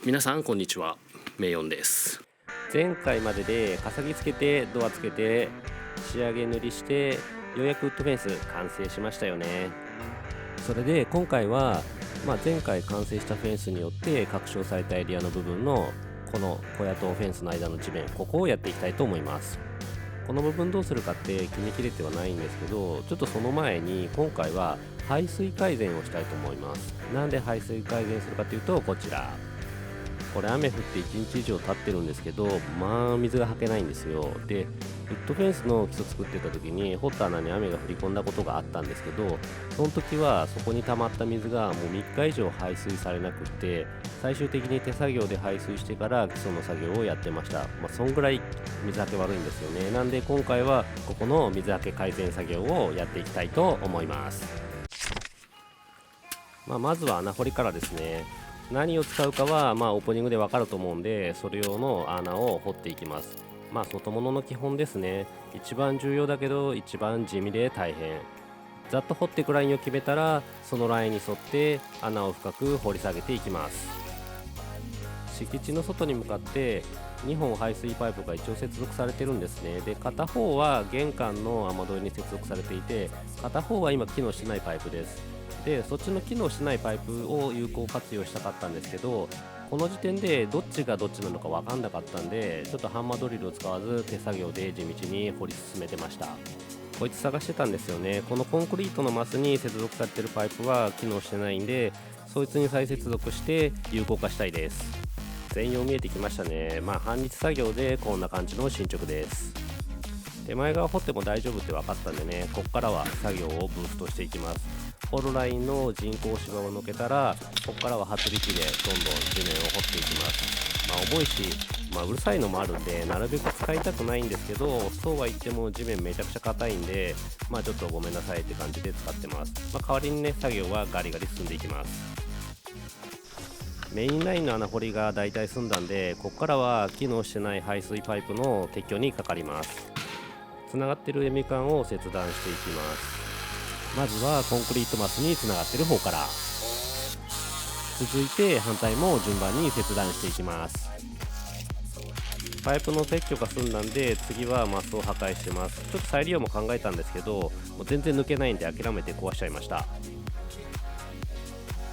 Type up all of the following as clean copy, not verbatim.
皆さんこんにちは、メイヨンです。前回まででかさぎつけてドアつけて仕上げ塗りしてようやくウッドフェンス完成しましたよね。それで今回は、前回完成したフェンスによって拡張されたエリアの部分のこの小屋とフェンスの間の地面、ここをやっていきたいと思います。この部分どうするかって決めきれてはないんですけど、ちょっとその前に今回は排水改善をしたいと思います。なんで排水改善するかというと、こちらこれ雨降って1日以上経ってるんですけど、水がはけないんですよ。でウッドフェンスの基礎作ってた時に掘った穴に雨が降り込んだことがあったんですけど、その時はそこに溜まった水がもう3日以上排水されなくって、最終的に手作業で排水してから基礎の作業をやってました。そんぐらい水はけ悪いんですよね。なんで今回はここの水はけ改善作業をやっていきたいと思います。まずは穴掘りからですね。何を使うかはオープニングでわかると思うんで、それ用の穴を掘っていきます。外物の基本ですね。一番重要だけど一番地味で大変。ざっと掘っていくラインを決めたら、そのラインに沿って穴を深く掘り下げていきます。敷地の外に向かって2本排水パイプが一応接続されてるんですね。で片方は玄関の雨どいに接続されていて、片方は今機能してないパイプです。でそっちの機能しないパイプを有効活用したかったんですけど、この時点でどっちがどっちなのか分かんなかったんで、ちょっとハンマードリルを使わず手作業で地道に掘り進めてました。こいつ探してたんですよね。このコンクリートのマスに接続されてるパイプは機能してないんで、そいつに再接続して有効化したいです。全容見えてきましたね。半日作業でこんな感じの進捗です。手前側掘っても大丈夫って分かったんでね、こっからは作業をブーストしていきます。掘るラインの人工芝を抜けたら、ここからは発力でどんどん地面を掘っていきます。重いし、うるさいのもあるんでなるべく使いたくないんですけど、そうは言っても地面めちゃくちゃ硬いんで、ちょっとごめんなさいって感じで使ってます。代わりにね、作業はガリガリ進んでいきます。メインラインの穴掘りがだいたい済んだんで、ここからは機能してない排水パイプの撤去にかかります。つながってるエミ管を切断していきます。まずはコンクリートマスにつながってる方から、続いて反対も順番に切断していきます。パイプの撤去が済んだんで、次はマスを破壊してます。ちょっと再利用も考えたんですけど、もう全然抜けないんで諦めて壊しちゃいました。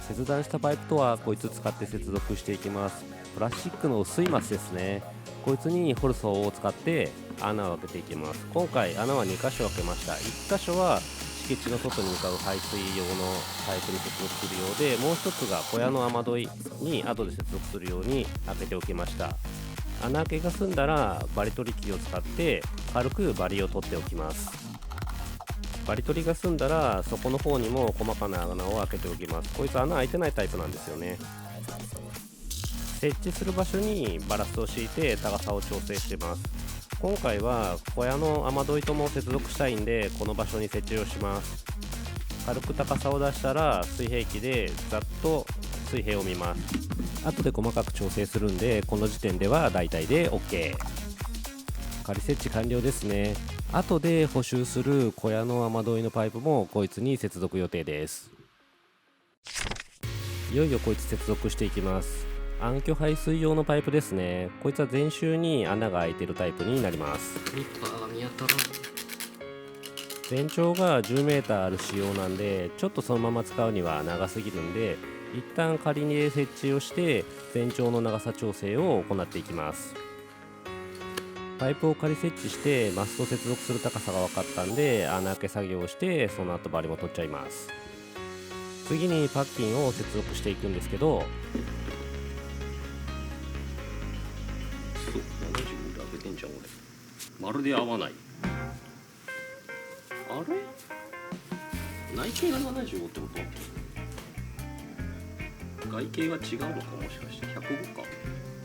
切断したパイプとはこいつ使って接続していきます。プラスチックの薄いマスですね。こいつにホルソーを使って穴を開けていきます。今回穴は2箇所開けました。1箇所は敷地の外に向かう排水用のパイプに接続するようで、もう1つが小屋の雨どいに後で接続するように開けておきました。穴開けが済んだらバリ取り機を使って軽くバリを取っておきます。バリ取りが済んだら底の方にも細かな穴を開けておきます。こいつ穴開いてないタイプなんですよね。設置する場所にバラスを敷いて高さを調整してます。今回は小屋の雨どいとも接続したいんで、この場所に設置をします。軽く高さを出したら水平器でざっと水平を見ます。後で細かく調整するんで、この時点では大体で OK。 仮設置完了ですね。後で補修する小屋の雨どいのパイプもこいつに接続予定です。いよいよこいつ接続していきます。暗渠排水用のパイプですね。こいつは全周に穴が開いているタイプになります。ニッパーが見当たらん。全長が 10m ある仕様なんで、ちょっとそのまま使うには長すぎるんで、一旦仮に設置をして全長の長さ調整を行っていきます。パイプを仮設置してマスと接続する高さが分かったんで、穴開け作業をしてその後バリも取っちゃいます。次にパッキンを接続していくんですけど、そう75で開けてんじゃん俺。まるで合わない。あれ、内径が75ってこと？外径が違うのか、もしかして105か。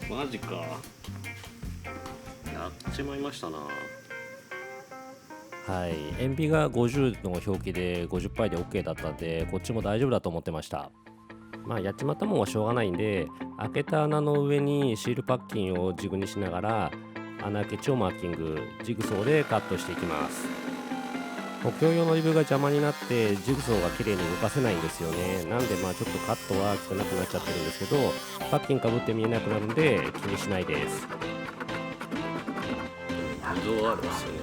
マジか、やっちまいましたな。はい、塩ビが50の表記で50%で OK だったんで、こっちも大丈夫だと思ってました。やっちまったもんはしょうがないんで、開けた穴の上にシールパッキンをジグにしながら穴開け地をマーキング、ジグソーでカットしていきます。補強用のリブが邪魔になってジグソーが綺麗に動かせないんですよね。なんでちょっとカットは汚くなっちゃってるんですけど、パッキンかぶって見えなくなるんで気にしないです。溝あるんですよね。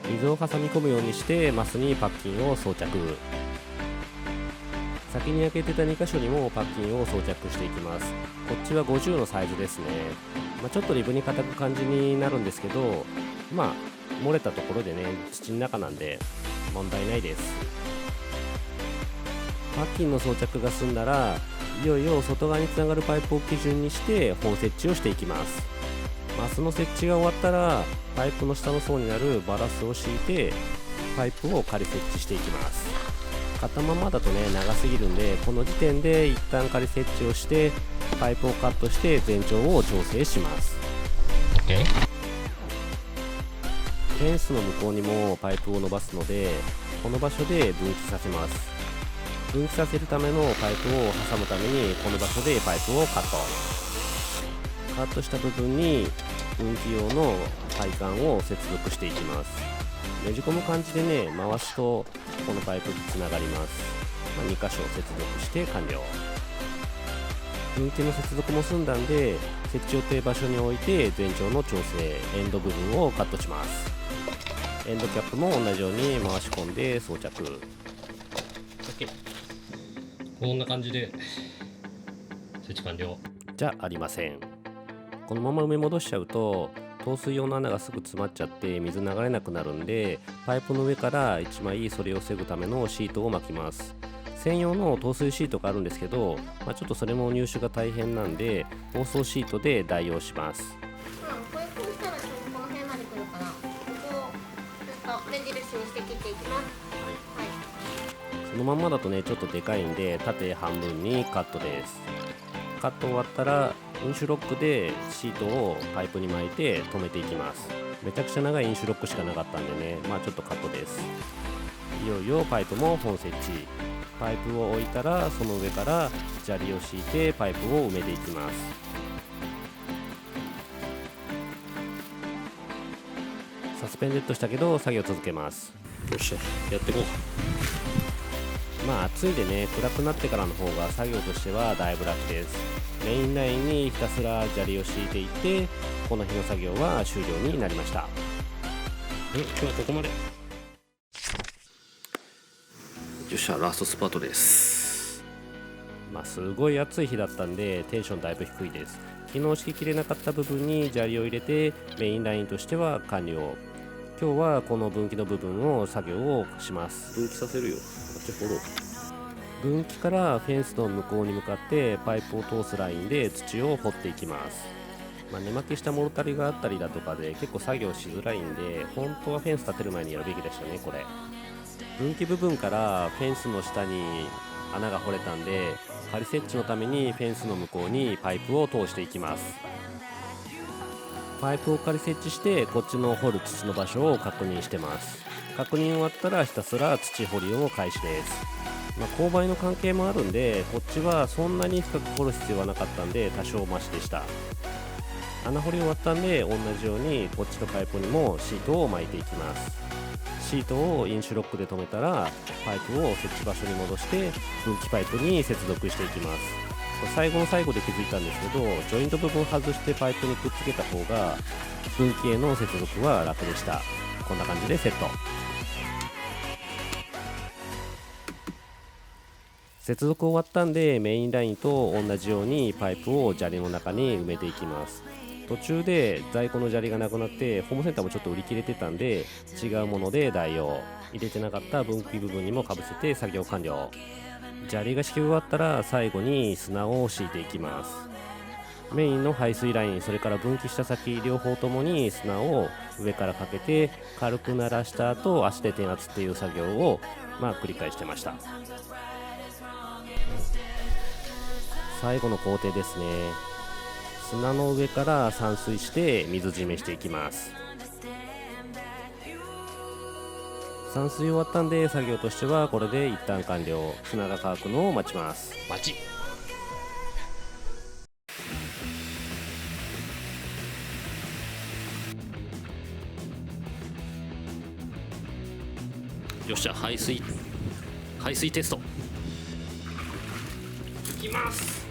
溝を挟み込むようにしてマスにパッキンを装着。先に開けてた2箇所にもパッキンを装着していきます。こっちは50のサイズですね。ちょっとリブに硬く感じになるんですけど、漏れたところでね、土の中なんで問題ないです。パッキンの装着が済んだら、いよいよ外側につながるパイプを基準にして本設置をしていきます。マスの設置が終わったら、パイプの下の層になるバラスを敷いてパイプを仮設置していきます。片ままだとね長すぎるんで、この時点で一旦仮設置をしてパイプをカットして全長を調整します。 OK。 フェンスの向こうにもパイプを伸ばすので、この場所で分岐させます。分岐させるためのパイプを挟むために、この場所でパイプをカットした部分に分岐用の配管を接続していきます。ねじ込む感じでね回すとこのパイプにつながります。2箇所接続して完了。分岐の接続も済んだんで、設置予定場所に置いて全長の調整、エンド部分をカットします。エンドキャップも同じように回し込んで装着。 OK。 こんな感じで設置完了じゃありません。このまま埋め戻しちゃうと透水用の穴がすぐ詰まっちゃって水流れなくなるんで、パイプの上から1枚それを防ぐためのシートを巻きます。専用の透水シートがあるんですけど、ちょっとそれも入手が大変なんで包装シートで代用します。これこうしたらこの辺まで来るから、ここをずっと目印にして切っていきます。そのまんまだとねちょっとでかいんで、縦半分にカットです。カット終わったらインシュロックでシートをパイプに巻いて留めていきます。めちゃくちゃ長いインシュロックしかなかったんでね、ちょっとカットです。いよいよパイプも本設置。パイプを置いたらその上から砂利を敷いてパイプを埋めていきます。サスペンデッドしたけど作業続けます。よっしゃ、やっていこう。暑いでね暗くなってからの方が作業としてはだいぶ楽です。メインラインにひたすら砂利を敷いていって、この日の作業は終了になりました。今日はここまで。よっしゃ、ラストスパートです。すごい暑い日だったんでテンションだいぶ低いです。昨日敷ききれなかった部分に砂利を入れてメインラインとしては完了。今日はこの分岐の部分を作業をします。分岐させるよ。分岐からフェンスの向こうに向かってパイプを通すラインで土を掘っていきます。根巻きしたモルタリがあったりだとかで結構作業しづらいんで、本当はフェンス立てる前にやるべきでしたね。これ分岐部分からフェンスの下に穴が掘れたんで、仮設置のためにフェンスの向こうにパイプを通していきます。パイプを仮設置してこっちの掘る土の場所を確認してます。確認終わったらひたすら土掘りの開始です。勾配の関係もあるんで、こっちはそんなに深く掘る必要はなかったんで多少マシでした。穴掘り終わったんで同じようにこっちのパイプにもシートを巻いていきます。シートをインシュロックで留めたらパイプを設置場所に戻して分岐パイプに接続していきます。最後の最後で気づいたんですけど、ジョイント部分外してパイプにくっつけた方が分岐への接続は楽でした。こんな感じでセット。接続終わったんでメインラインと同じようにパイプを砂利の中に埋めていきます。途中で在庫の砂利がなくなってホームセンターもちょっと売り切れてたんで違うもので代用。入れてなかった分岐部分にもかぶせて作業完了。砂利が敷き終わったら最後に砂を敷いていきます。メインの排水ライン、それから分岐した先両方ともに砂を上からかけて軽く鳴らした後足で転圧っていう作業を繰り返してました。最後の工程ですね。砂の上から散水して水締めしていきます。散水終わったんで作業としてはこれで一旦完了。砂が乾くのを待ちます。よっしゃ、排水テストいきます。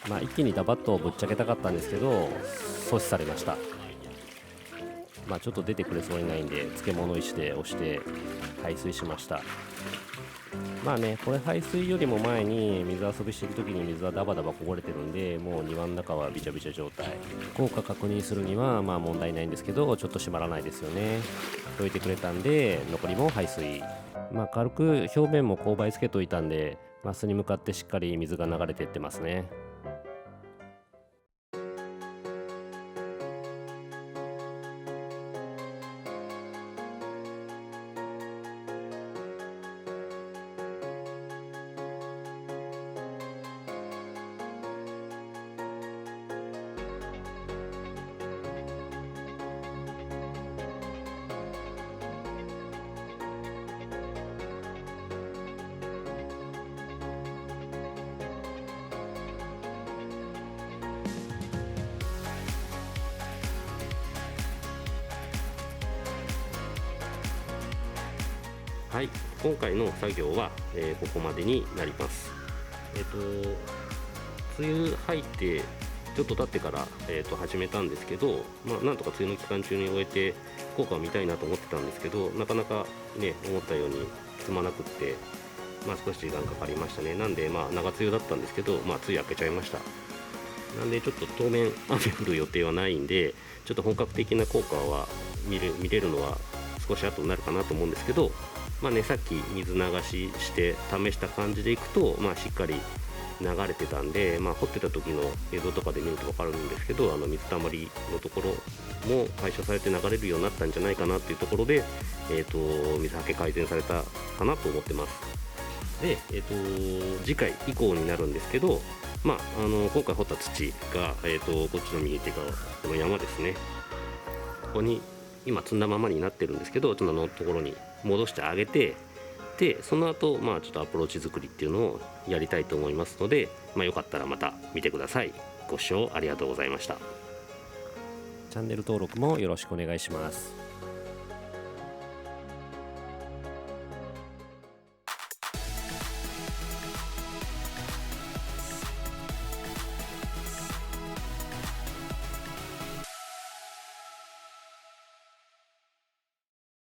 まあ一気にダバッとぶっちゃけたかったんですけど阻止されました。まあちょっと出てくれそうにないんで漬物石で押して排水しました。まあね、これ排水よりも前に水遊びしてる時に水はダバダバこぼれてるんで、もう庭の中はびちゃびちゃ状態。効果確認するにはまあ問題ないんですけど、ちょっと閉まらないですよね。溶いてくれたんで残りも排水。まあ軽く表面も勾配つけといたんで、マスに向かってしっかり水が流れていってますね。はい、今回の作業は、ここまでになります。梅雨入ってちょっと経ってから、始めたんですけど、なんとか梅雨の期間中に終えて効果を見たいなと思ってたんですけど、なかなかね思ったように進まなくって、少し時間かかりましたね。なんで長梅雨だったんですけど、梅雨明けちゃいました。なんでちょっと当面雨降る予定はないんで、ちょっと本格的な効果は見れるのは少し後になるかなと思うんですけど、さっき水流しして試した感じでいくと、しっかり流れてたんで、掘ってた時の映像とかで見ると分かるんですけど、水たまりのところも解消されて流れるようになったんじゃないかなっていうところで、水はけ改善されたかなと思ってます。で、次回以降になるんですけど、今回掘った土が、こっちの右手側この山ですね。ここに今積んだままになってるんですけど、そのところに戻してあげて、でその後ちょっとアプローチ作りっていうのをやりたいと思いますので、よかったらまた見てください。ご視聴ありがとうございました。チャンネル登録もよろしくお願いします。